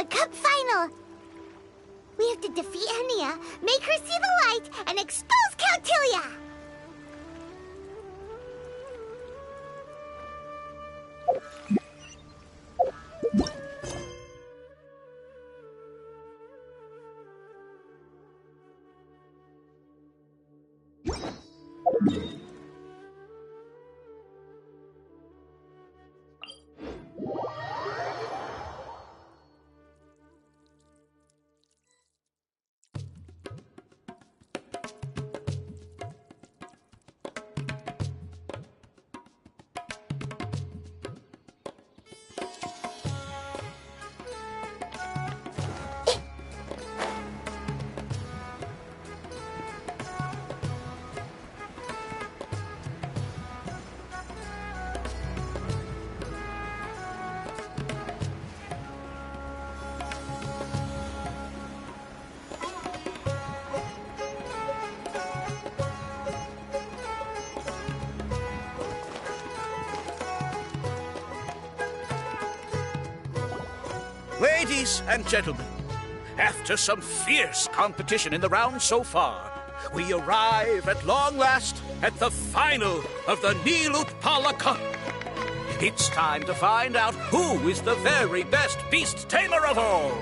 Cup final! We have to defeat Hania, make her see the light, and expose Cautilia! Ladies and gentlemen, after some fierce competition in the round so far, we arrive at long last at the final of the Nilutpala Cup. It's time to find out who is the very best beast tamer of all,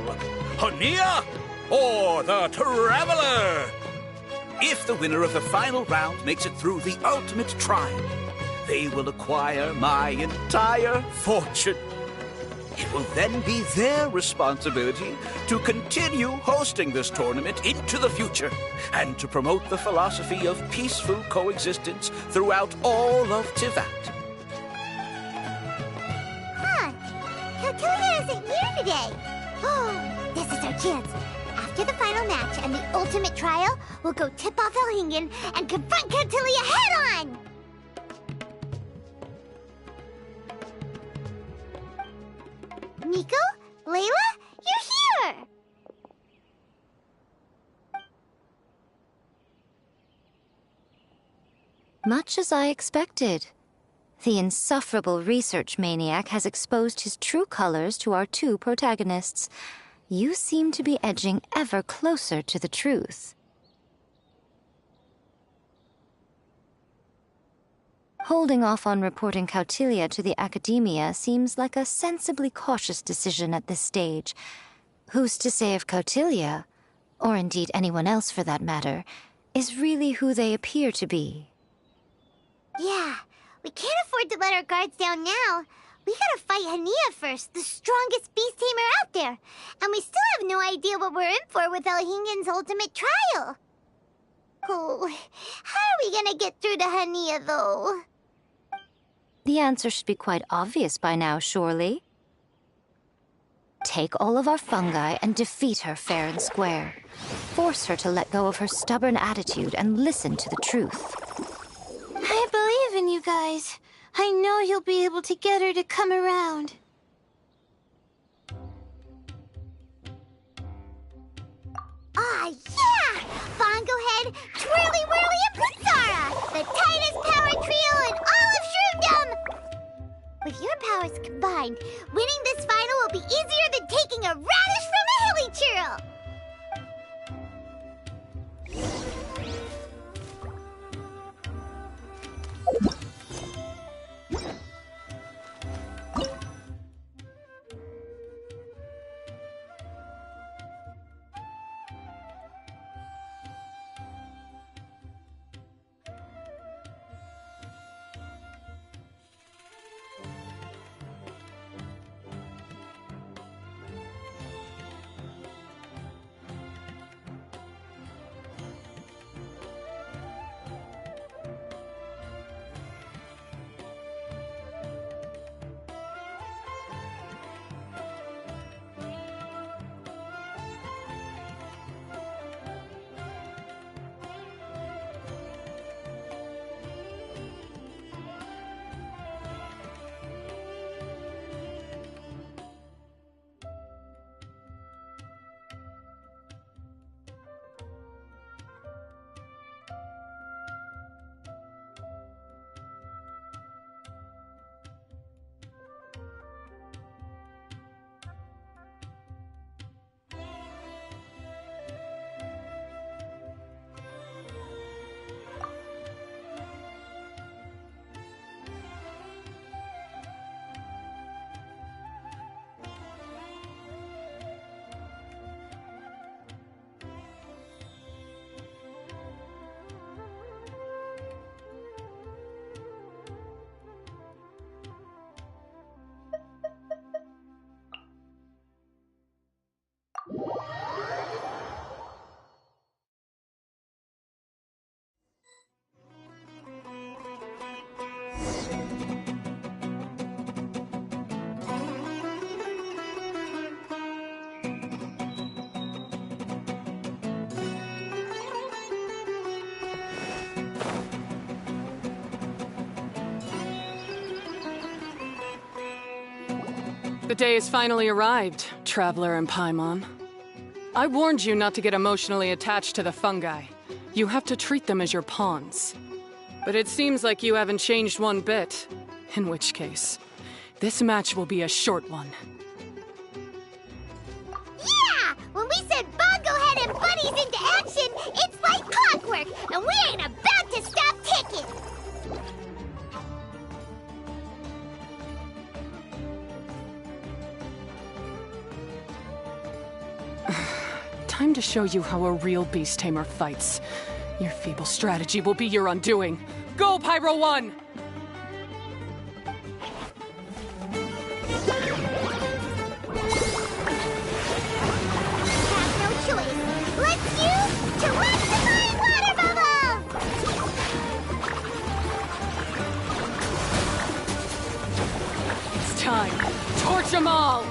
Hania or the Traveler. If the winner of the final round makes it through the ultimate trial, they will acquire my entire fortune. It will then be their responsibility to continue hosting this tournament into the future and to promote the philosophy of peaceful coexistence throughout all of Tivat. Huh. Cautilia isn't here today. Oh, this is our chance. After the final match and the ultimate trial, we'll go tip off Elhingen and confront Cautilia head-on! Nico? Layla? You're here! Much as I expected. The insufferable research maniac has exposed his true colors to our two protagonists. You seem to be edging ever closer to the truth. Holding off on reporting Cautilia to the Academia seems like a sensibly cautious decision at this stage. Who's to say if Cautilia, or indeed anyone else for that matter, is really who they appear to be? Yeah, we can't afford to let our guards down now. We gotta fight Hania first, the strongest beast tamer out there. And we still have no idea what we're in for with Elhingen's ultimate trial. Oh, how are we gonna get through to Hania, though? The answer should be quite obvious by now, surely. Take all of our fungi and defeat her fair and square. Force her to let go of her stubborn attitude and listen to the truth. I believe in you guys. I know you'll be able to get her to come around. Ah, yeah! Bongo Head, Twirly Whirly, and Pizarra! The tightest power trio in all of Shroomdom! With your powers combined, winning this final will be easier than taking a radish from a hilly churl! The day has finally arrived, Traveler and Paimon. I warned you not to get emotionally attached to the fungi. You have to treat them as your pawns. But it seems like you haven't changed one bit. In which case, this match will be a short one. Yeah! When we send Bongo Head and buddies into action, it's like clockwork, and we ain't about to stop ticking! Time to show you how a real beast tamer fights. Your feeble strategy will be your undoing. Go, Pyro 1! Have no choice. Let's use Terrestrial Water Bubble! It's time. Torch them all!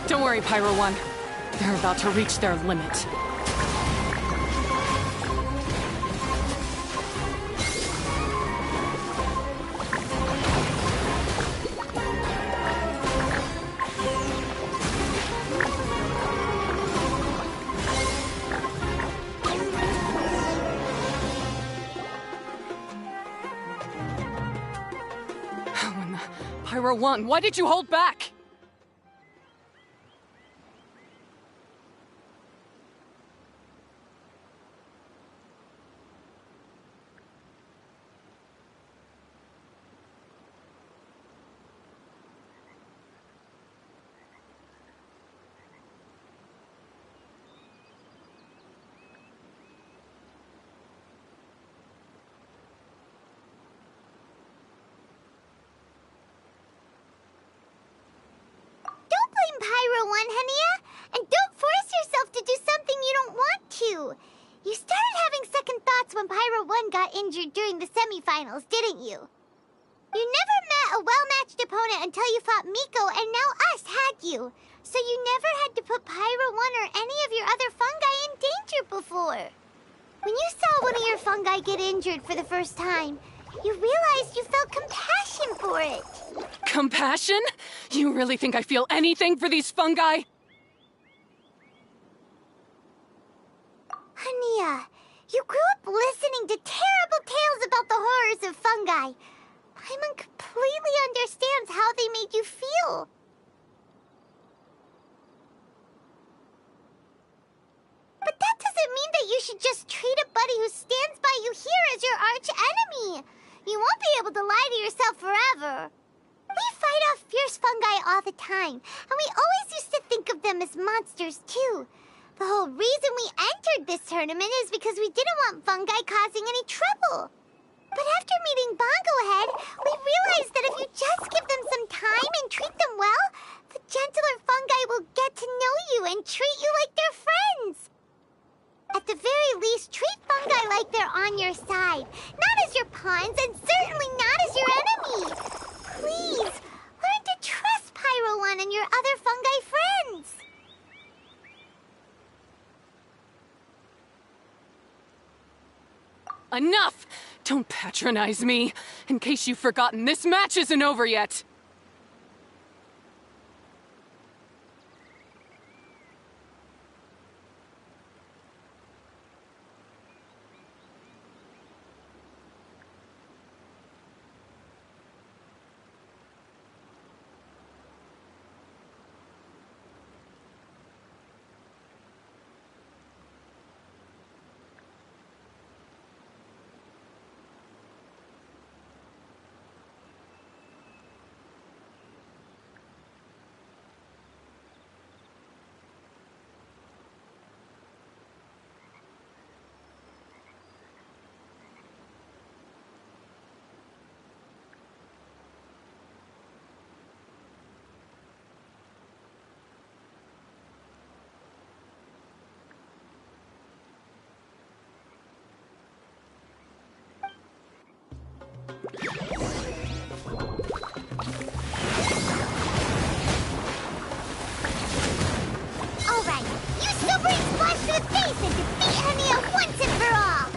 Don't worry, Pyro 1. They're about to reach their limit. Pyro 1, why did you hold back? Don't blame Pyro 1, Hania, and don't force yourself to do something you don't want to. You started having second thoughts when Pyro 1 got injured during the semifinals, didn't you? You never met a well-matched opponent until you fought Miko, and now us had you. So you never had to put Pyro 1 or any of your other fungi in danger before. When you saw one of your fungi get injured for the first time, you realized you felt compassion for it. Compassion? You really think I feel anything for these fungi? Hania, you grew up listening to terrible tales about the horrors of fungi. Paimon completely understands how they made you feel. But that doesn't mean that you should just treat a buddy who stands by you here as your arch enemy. You won't be able to lie to yourself forever. We fight off fierce fungi all the time, and we always used to think of them as monsters too. The whole reason we entered this tournament is because we didn't want fungi causing any trouble. But after meeting Bongo Head, we realized that if you just give them some time and treat them well, the gentler fungi will get to know you and treat you like their friends. At the very least, treat fungi like they're on your side, not as your pawns and certainly not as your enemy. Please, learn to trust Pyro 1 and your other fungi friends. Enough! Don't patronize me. In case you've forgotten, this match isn't over yet. Alright, use Super Splash to the face and defeat Hania once and for all!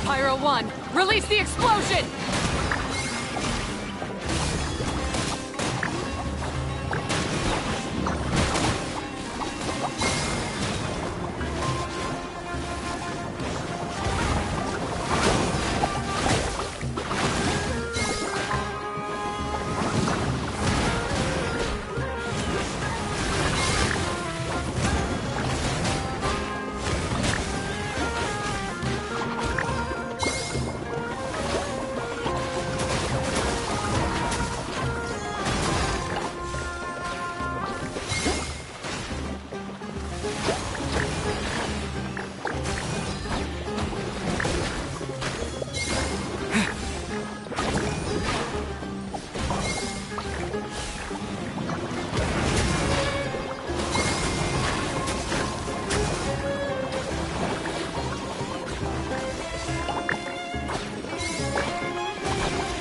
Pyro 1, release the explosion!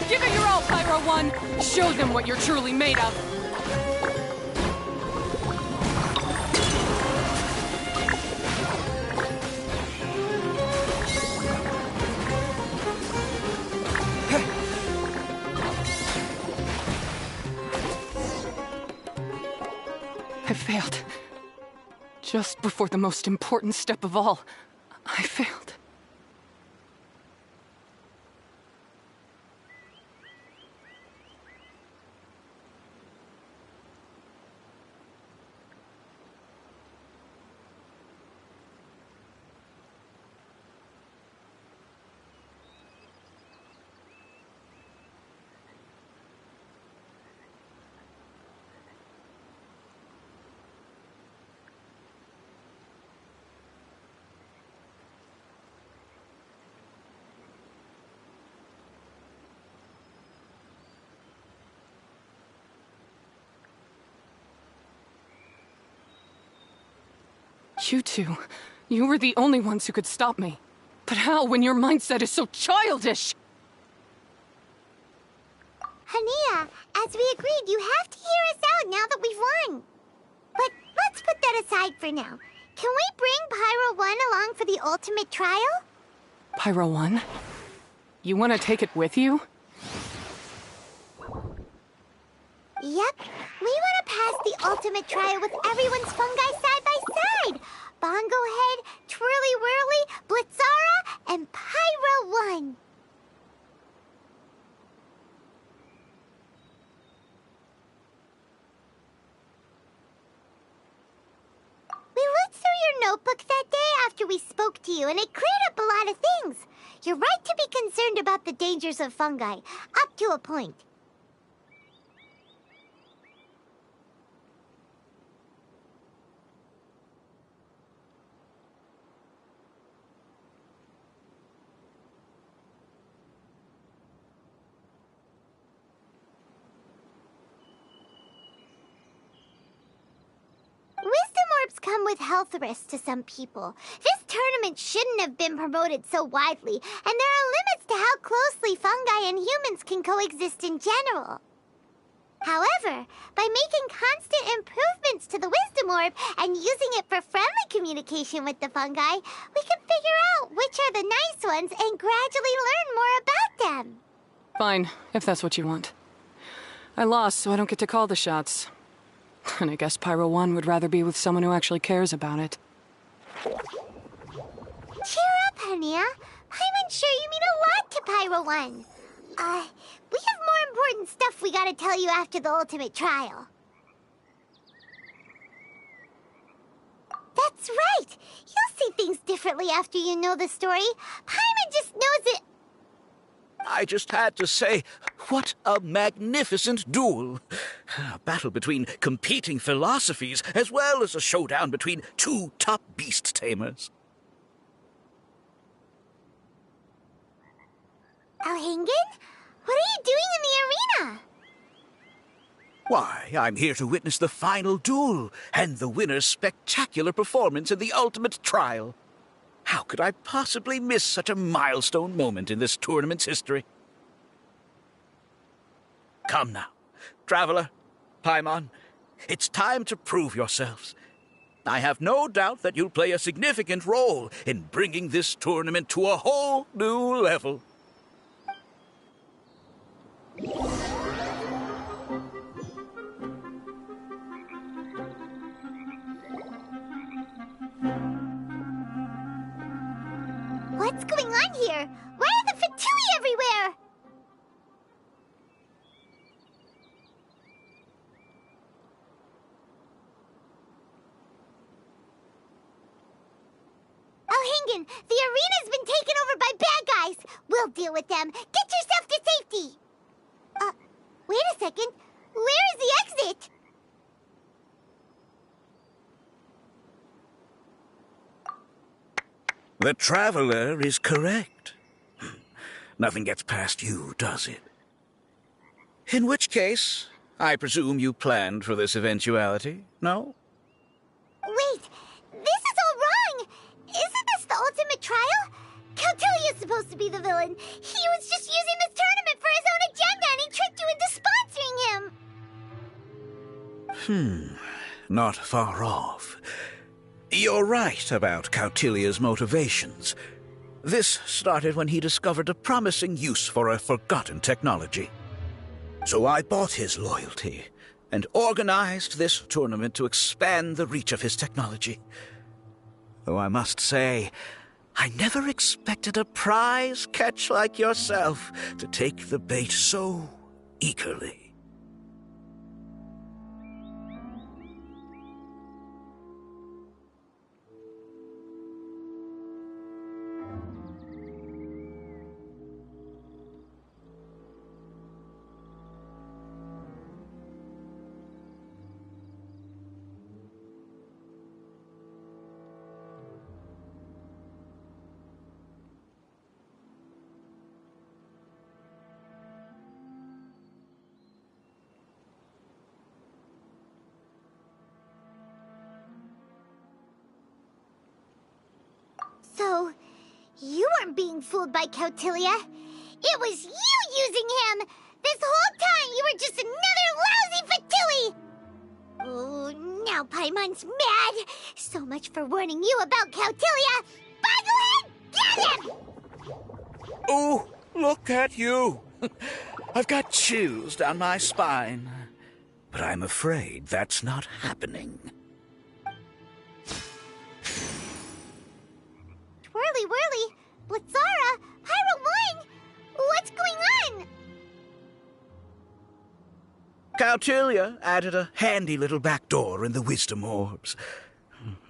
Give it your all, Pyro 1! Show them what you're truly made of! I failed. Just before the most important step of all, I failed. You two, you were the only ones who could stop me. But how when your mindset is so childish? Hania, as we agreed, you have to hear us out now that we've won. But let's put that aside for now. Can we bring Pyro 1 along for the ultimate trial? Pyro 1? You want to take it with you? Yep. We want to pass the ultimate trial with everyone's fungi side by side. Bongo Head, Twirly Whirly, Blitzara, and Pyro 1. We looked through your notebook that day after we spoke to you, and it cleared up a lot of things. You're right to be concerned about the dangers of fungi, up to a point. Wisdom orbs come with health risks to some people. This tournament shouldn't have been promoted so widely, and there are limits to how closely fungi and humans can coexist in general. However, by making constant improvements to the Wisdom Orb and using it for friendly communication with the fungi, we can figure out which are the nice ones and gradually learn more about them. Fine, if that's what you want. I lost, so I don't get to call the shots. And I guess Pyro 1 would rather be with someone who actually cares about it. Cheer up, Hania. I'm sure you mean a lot to Pyro 1. We have more important stuff we gotta tell you after the ultimate trial. That's right! You'll see things differently after you know the story. Paimon just knows it. I just had to say, what a magnificent duel. A battle between competing philosophies, as well as a showdown between two top beast tamers. Alhingen? What are you doing in the arena? Why, I'm here to witness the final duel and the winner's spectacular performance in the ultimate trial. How could I possibly miss such a milestone moment in this tournament's history? Come now, Traveler, Paimon, it's time to prove yourselves. I have no doubt that you'll play a significant role in bringing this tournament to a whole new level. What's going on here? Why are the Fatui everywhere? Alhingen, the arena's been taken over by bad guys. We'll deal with them. Get yourself to safety. Wait a second. Where is the exit? The Traveler is correct. Nothing gets past you, does it? In which case, I presume you planned for this eventuality, no? Wait, this is all wrong. Isn't this the ultimate trial? Cautilia's supposed to be the villain. He was just using this tournament for his own agenda, and he tricked you into sponsoring him. Not far off. You're right about Cautilia's motivations. This started when he discovered a promising use for a forgotten technology. So I bought his loyalty and organized this tournament to expand the reach of his technology. Though I must say, I never expected a prize catch like yourself to take the bait so eagerly. weren't being fooled by Cautilia. It was you using him! This whole time you were just another lousy Fatui! Oh, now Paimon's mad! So much for warning you about Cautilia! Boglehead, get him! Oh, look at you! I've got chills down my spine. But I'm afraid that's not happening. Twirly whirly, Blitzara, Hyrule 1! What's going on? Cautilia added a handy little back door in the wisdom orbs.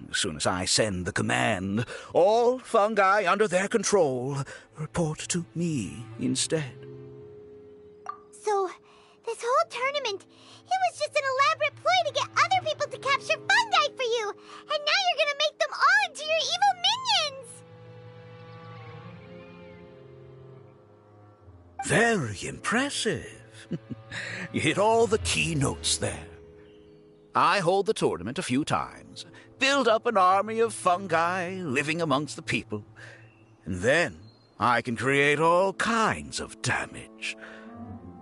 As soon as I send the command, all fungi under their control report to me instead. So, this whole tournament, it was just an elaborate ploy to get other people to capture fungi for you! And now you're gonna make them all into your evil minions! Very impressive. You hit all the key notes there. I hold the tournament a few times, build up an army of fungi living amongst the people, and then I can create all kinds of damage.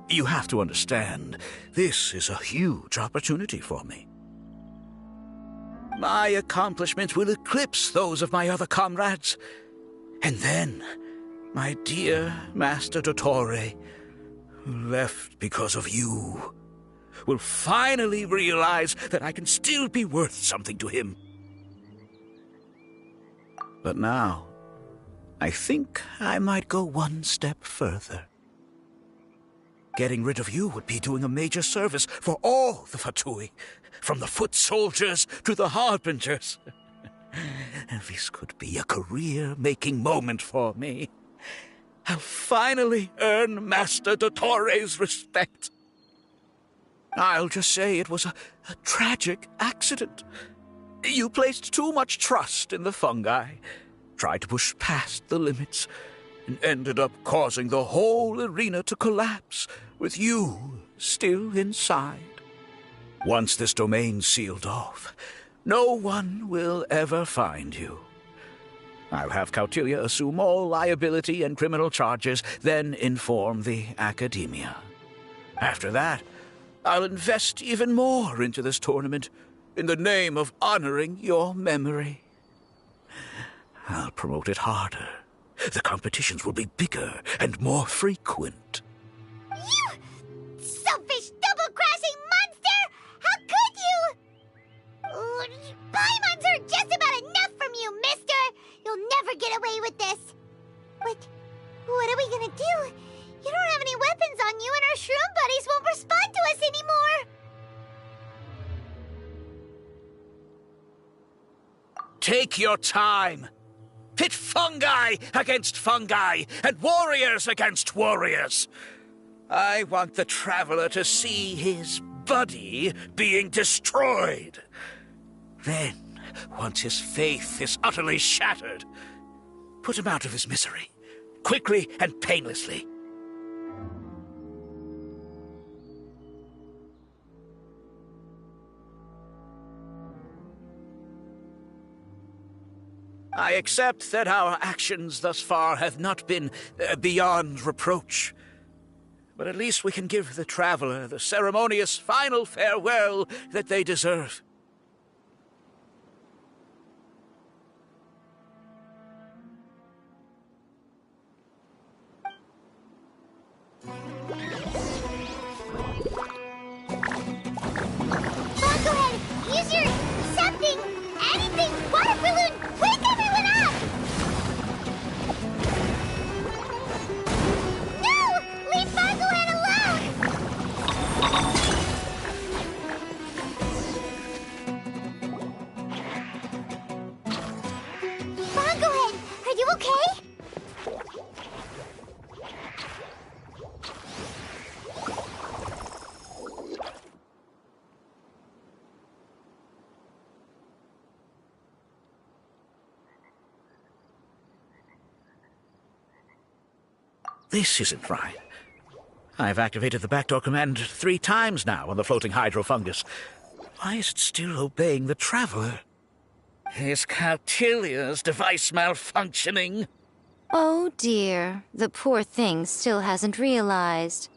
You have to understand, this is a huge opportunity for me. My accomplishments will eclipse those of my other comrades, and then my dear Master Dottore, who left because of you, will finally realize that I can still be worth something to him. But now, I think I might go one step further. Getting rid of you would be doing a major service for all the Fatui, from the foot soldiers to the harbingers. And this could be a career-making moment for me. I'll finally earn Master Dottore's respect. I'll just say it was a tragic accident. You placed too much trust in the fungi, tried to push past the limits, and ended up causing the whole arena to collapse, with you still inside. Once this domain's sealed off, no one will ever find you. I'll have Cautilia assume all liability and criminal charges, then inform the Academia. After that, I'll invest even more into this tournament in the name of honoring your memory. I'll promote it harder. The competitions will be bigger and more frequent. You selfish, double-crashing monster! How could you? Paimons are just about enough from you, mister! You'll never get away with this. But what are we gonna do? You don't have any weapons on you, and our shroom buddies won't respond to us anymore. Take your time. Pit fungi against fungi, and warriors against warriors. I want the traveler to see his buddy being destroyed. Then, once his faith is utterly shattered, put him out of his misery, quickly and painlessly. I accept that our actions thus far have not been beyond reproach. But at least we can give the traveler the ceremonious final farewell that they deserve. Go ahead, use your something, anything, water balloon! Wake everyone up! No! Leave Boglehead alone! Boglehead, are you okay? This isn't right. I've activated the backdoor command 3 times now on the floating hydro fungus. Why is it still obeying the traveler? Is Cautilia's device malfunctioning? Oh dear, the poor thing still hasn't realized.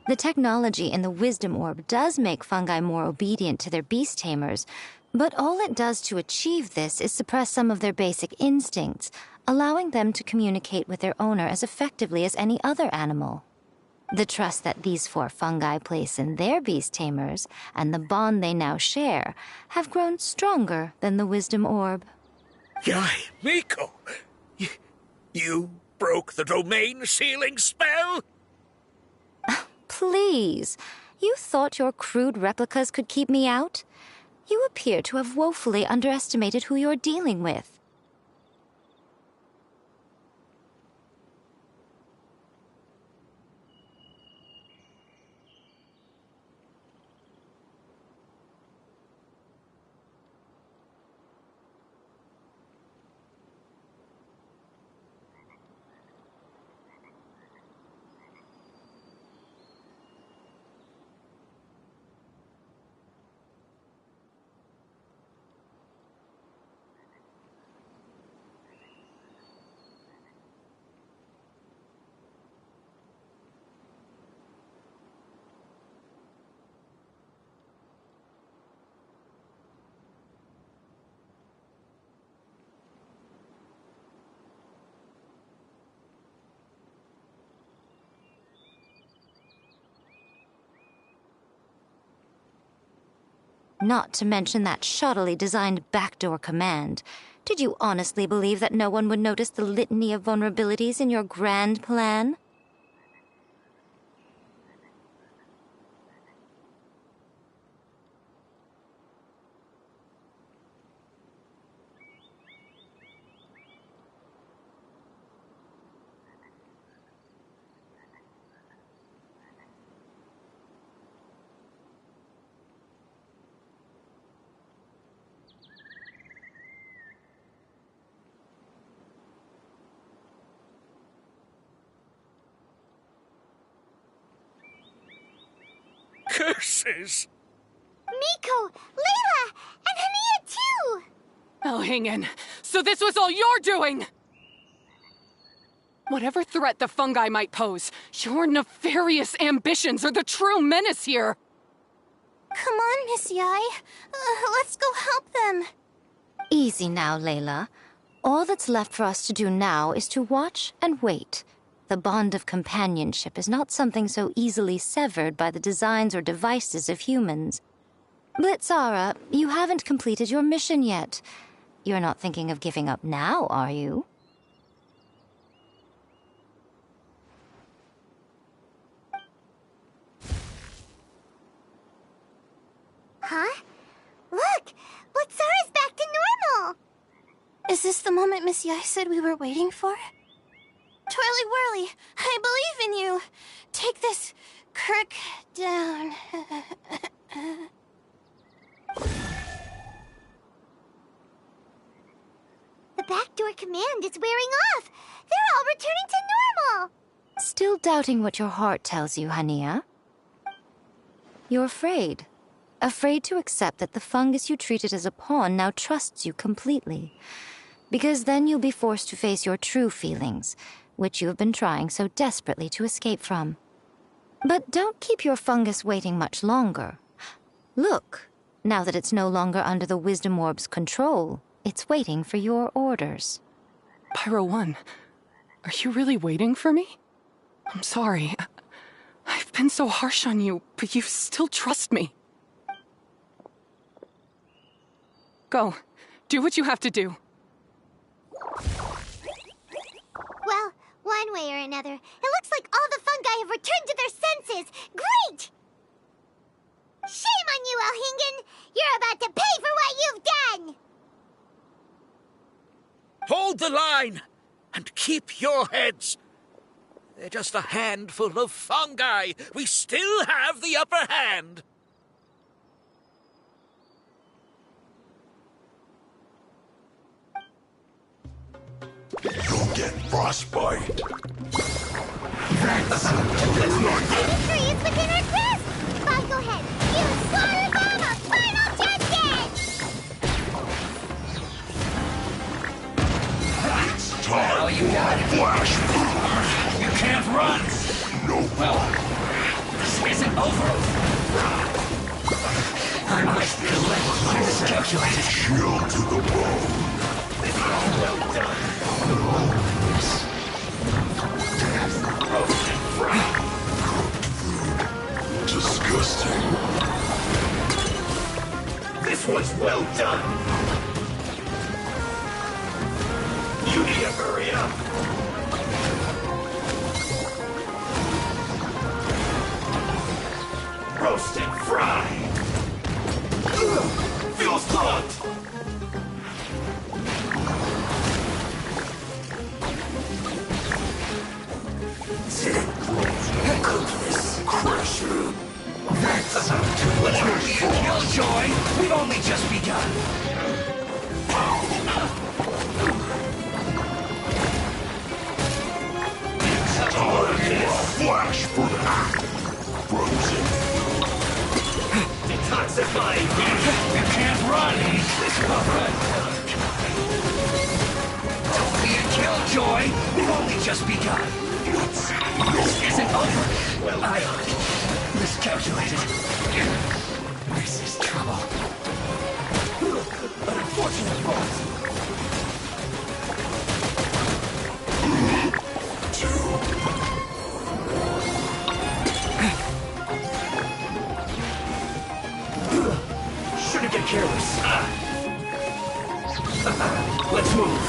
The technology in the Wisdom Orb does make fungi more obedient to their beast tamers, but all it does to achieve this is suppress some of their basic instincts, allowing them to communicate with their owner as effectively as any other animal. The trust that these 4 fungi place in their beast tamers, and the bond they now share, have grown stronger than the Wisdom Orb. Yai, Miko! You broke the domain sealing spell? Please, you thought your crude replicas could keep me out? You appear to have woefully underestimated who you're dealing with. Not to mention that shoddily designed backdoor command. Did you honestly believe that no one would notice the litany of vulnerabilities in your grand plan? Curses! Miko, Layla, and Hania too! Elhingen, so this was all you're doing! Whatever threat the fungi might pose, your nefarious ambitions are the true menace here! Come on, Miss Yai. Let's go help them. Easy now, Layla. All that's left for us to do now is to watch and wait. The bond of companionship is not something so easily severed by the designs or devices of humans. Blitzara, you haven't completed your mission yet. You're not thinking of giving up now, are you? Huh? Look! Blitzara's back to normal! Is this the moment Miss Yai said we were waiting for? Twirly Whirly, I believe in you. Take this crook down. The backdoor command is wearing off. They're all returning to normal. Still doubting what your heart tells you, Hania? You're afraid. Afraid to accept that the fungus you treated as a pawn now trusts you completely. Because then you'll be forced to face your true feelings, which you have been trying so desperately to escape from. But don't keep your fungus waiting much longer. Look, now that it's no longer under the Wisdom Orb's control, it's waiting for your orders. Pyro 1, are you really waiting for me? I'm sorry. I've been so harsh on you, but you still trust me. Go. Do what you have to do. Well, one way or another, it looks like all the fungi have returned to their senses. Great! Shame on you, Elhingen! You're about to pay for what you've done! Hold the line and keep your heads. They're just a handful of fungi. We still have the upper hand. You'll get frostbite. Victory is within our grasp! Fine, go ahead. Use Slaughter Bomb of Final Judgment! It's time. You gotta flash! You can't run! No. Well, this isn't over. I must collect this calculated. Chill to the bone. Well done. Death. Roasted fried. Disgusting. This was well done. You need to hurry up. Roasted fried. Feels clogged. Cook this crusher. That's about to be a killjoy. We've only just begun. Flash for that. Frozen. Detoxifying. You can't run. Don't be a killjoy. We've only just begun. This isn't over. Well, I miscalculated. This is trouble. An unfortunate fault. Shouldn't get careless. Let's move.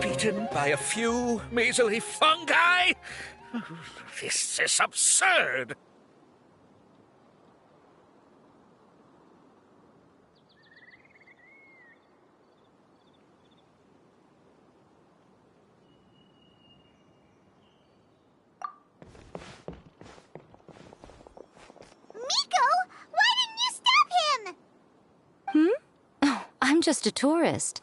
Beaten by a few measly fungi? This is absurd. I'm just a tourist.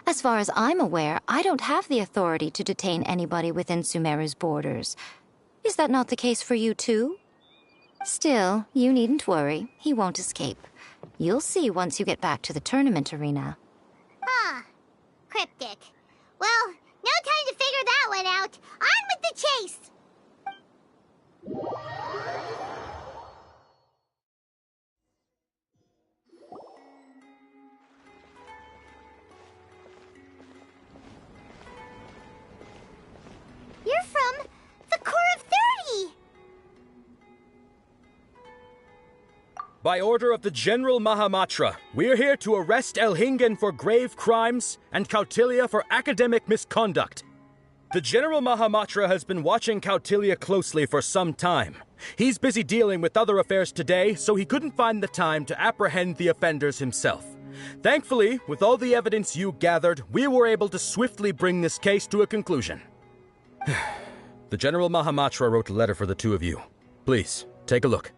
As far as I'm aware, I don't have the authority to detain anybody within Sumeru's borders. Is that not the case for you, too? Still, you needn't worry. He won't escape. You'll see once you get back to the tournament arena. Huh. Cryptic. Well, no time to figure that one out. On with the chase! You're from the Corps of 30! By order of the General Mahamatra, we're here to arrest Elhingen for grave crimes and Kautilya for academic misconduct. The General Mahamatra has been watching Kautilya closely for some time. He's busy dealing with other affairs today, so he couldn't find the time to apprehend the offenders himself. Thankfully, with all the evidence you gathered, we were able to swiftly bring this case to a conclusion. The General Mahamatra wrote a letter for the two of you. Please, take a look.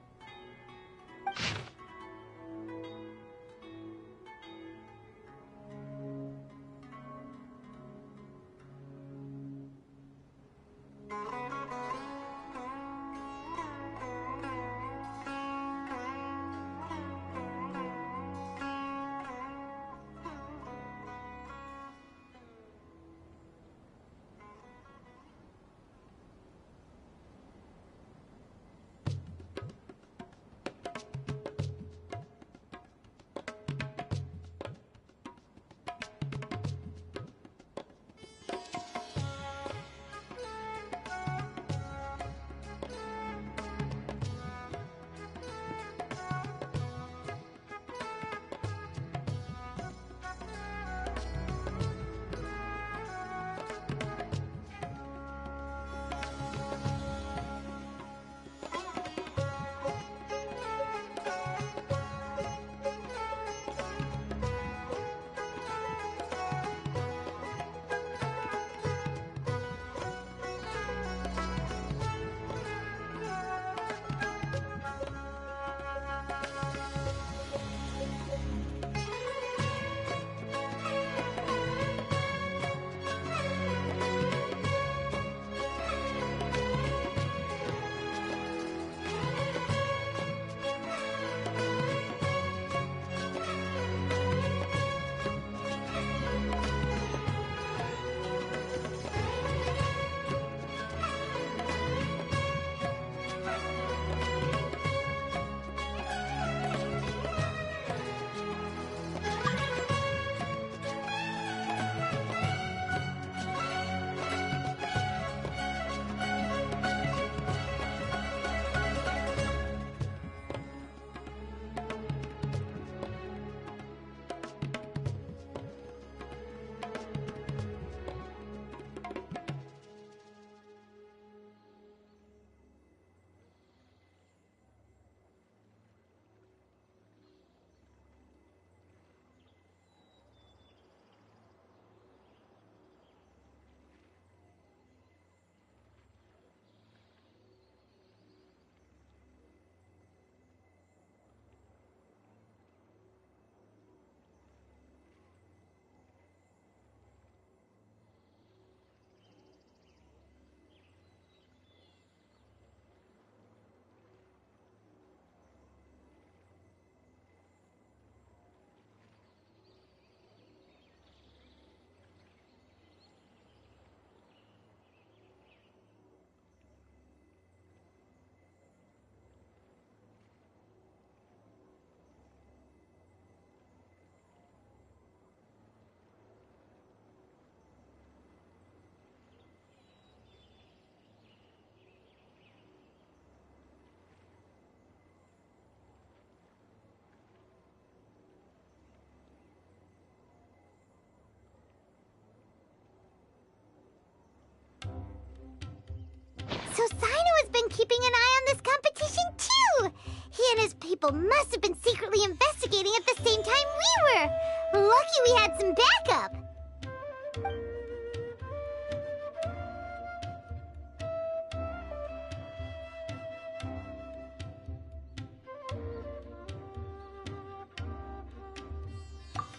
So Sino has been keeping an eye on this competition too! He and his people must have been secretly investigating at the same time we were! Lucky we had some backup!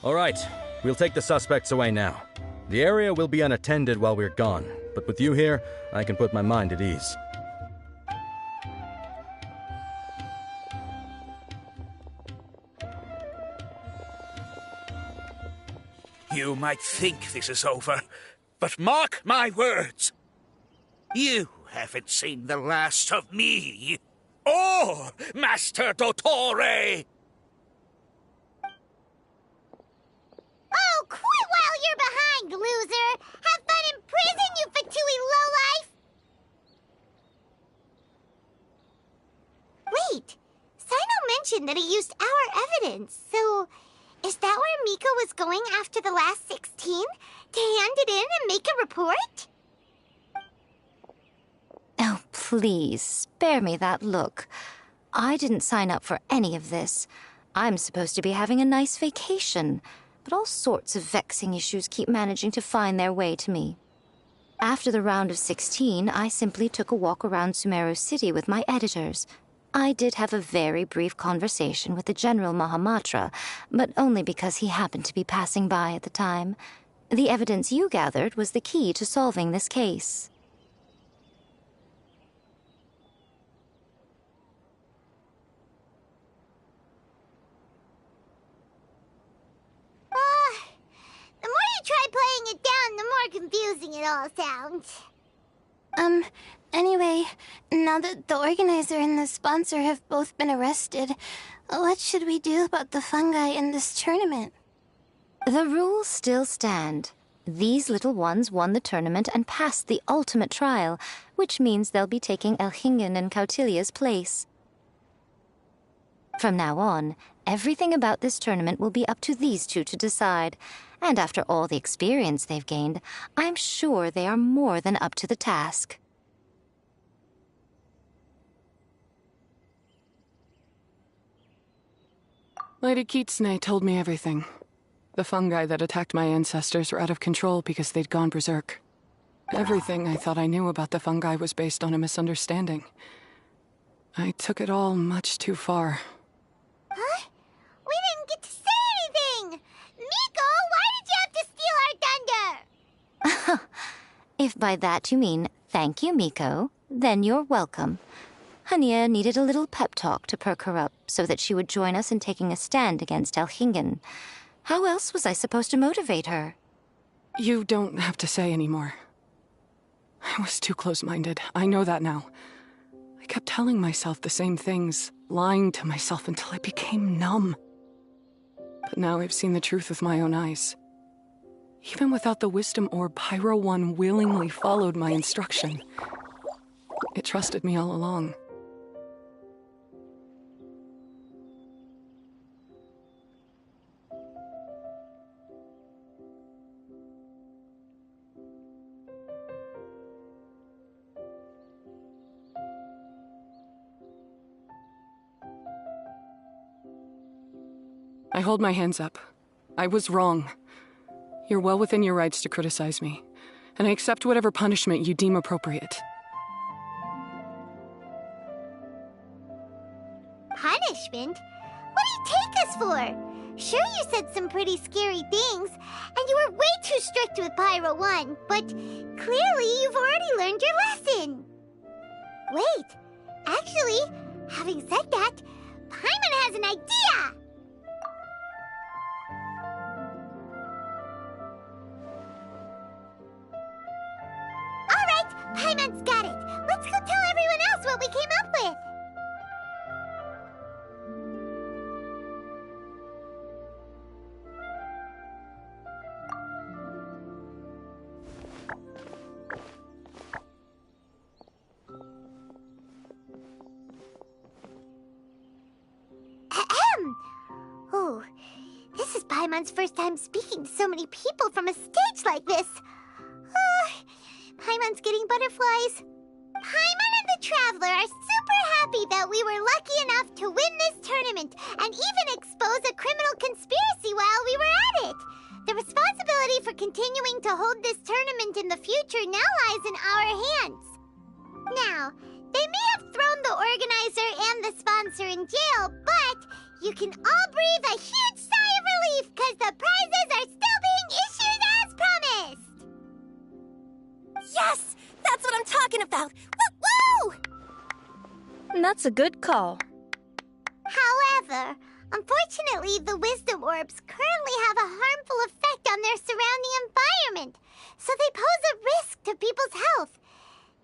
All right, we'll take the suspects away now. The area will be unattended while we're gone, but with you here, I can put my mind at ease. You might think this is over, but mark my words. You haven't seen the last of me, or Master Dottore! Oh, quit while you're behind, loser! Have fun in prison, you Fatui lowlife! Wait, Sino mentioned that he used our evidence, so is that where Miko was going after the last 16? To hand it in and make a report? Oh, please, spare me that look. I didn't sign up for any of this. I'm supposed to be having a nice vacation, but all sorts of vexing issues keep managing to find their way to me. After the round of 16, I simply took a walk around Sumeru City with my editors. I did have a very brief conversation with the General Mahamatra, but only because he happened to be passing by at the time. The evidence you gathered was the key to solving this case. The more you try playing it down, the more confusing it all sounds. Anyway, now that the organizer and the sponsor have both been arrested, what should we do about the fungi in this tournament? The rules still stand. These little ones won the tournament and passed the ultimate trial, which means they'll be taking Elhingen and Cautilia's place. From now on, everything about this tournament will be up to these two to decide. And after all the experience they've gained, I'm sure they are more than up to the task. Lady Kitsune told me everything. The fungi that attacked my ancestors were out of control because they'd gone berserk. Everything I thought I knew about the fungi was based on a misunderstanding. I took it all much too far. Huh? We didn't get to say anything! Miko, why did you have to steal our thunder? If by that you mean thank you, Miko, then you're welcome. Hania needed a little pep talk to perk her up so that she would join us in taking a stand against Elhingen. How else was I supposed to motivate her? You don't have to say anymore. I was too close-minded. I know that now. I kept telling myself the same things, lying to myself until I became numb. But now I've seen the truth with my own eyes. Even without the wisdom orb, Pyro 1 willingly followed my instruction. It trusted me all along. I hold my hands up. I was wrong. You're well within your rights to criticize me, and I accept whatever punishment you deem appropriate. Punishment? What do you take us for? Sure, you said some pretty scary things, and you were way too strict with Pyro 1, but clearly you've already learned your lesson. Wait, actually, having said that, Paimon has an idea! Alright, Paimon's got it. Let's go tell everyone else what we came up with. Ahem. Oh, this is Paimon's first time speaking to so many people from a stage like this. Paimon's getting butterflies. Paimon Traveler are super happy that we were lucky enough to win this tournament and even expose a criminal conspiracy while we were at it. The responsibility for continuing to hold this tournament in the future now lies in our hands. Now, they may have thrown the organizer and the sponsor in jail, but you can all breathe a huge sigh of relief because the prizes are still being issued as promised! Yes! That's what I'm talking about! Woo! That's a good call. However, unfortunately, the wisdom orbs currently have a harmful effect on their surrounding environment, so they pose a risk to people's health.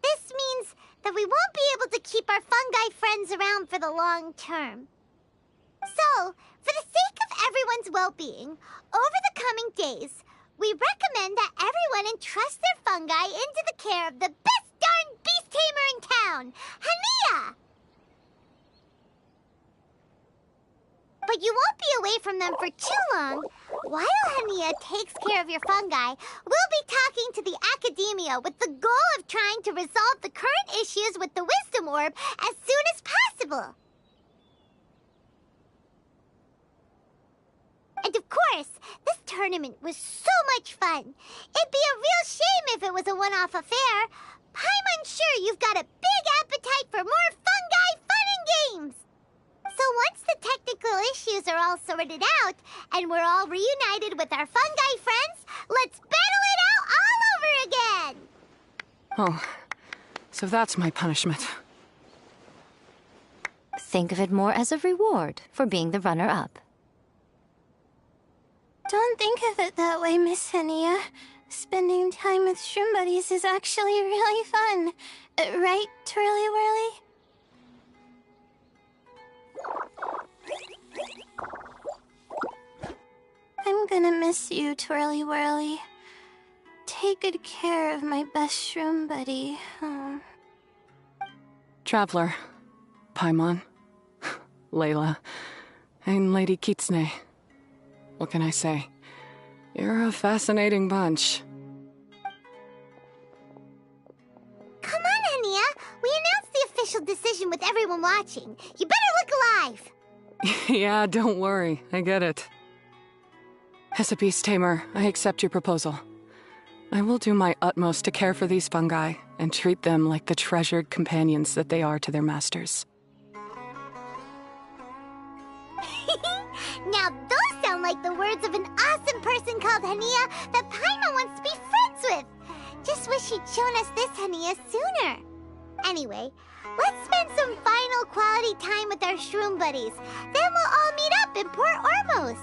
This means that we won't be able to keep our fungi friends around for the long term. So, for the sake of everyone's well-being, over the coming days, we recommend that everyone entrust their fungi into the care of the best darn beast tamer in town, Hania! But you won't be away from them for too long. While Hania takes care of your fungi, we'll be talking to the Academia with the goal of trying to resolve the current issues with the Wisdom Orb as soon as possible. And of course, this tournament was so much fun. It'd be a real shame if it was a one-off affair. I'm sure you've got a big appetite for more fungi fun and games. So once the technical issues are all sorted out, and we're all reunited with our fungi friends, let's battle it out all over again! Oh, so that's my punishment. Think of it more as a reward for being the runner-up. Don't think of it that way, Miss Hania. Spending time with shroom buddies is actually really fun. Right, Twirly Whirly? I'm gonna miss you, Twirly Whirly. Take good care of my best shroom buddy. Oh. Traveler, Paimon, Layla, and Lady Kitsune. What can I say? You're a fascinating bunch. Come on, Hania. We announced the official decision with everyone watching. You better look alive. Yeah, don't worry. I get it. As a beast tamer, I accept your proposal. I will do my utmost to care for these fungi and treat them like the treasured companions that they are to their masters. Now those sound like the words of an awesome person called Hania that Paimon wants to be friends with. Just wish she'd shown us this Hania sooner. Anyway, let's spend some final quality time with our shroom buddies. Then we'll all meet up in Port Ormos.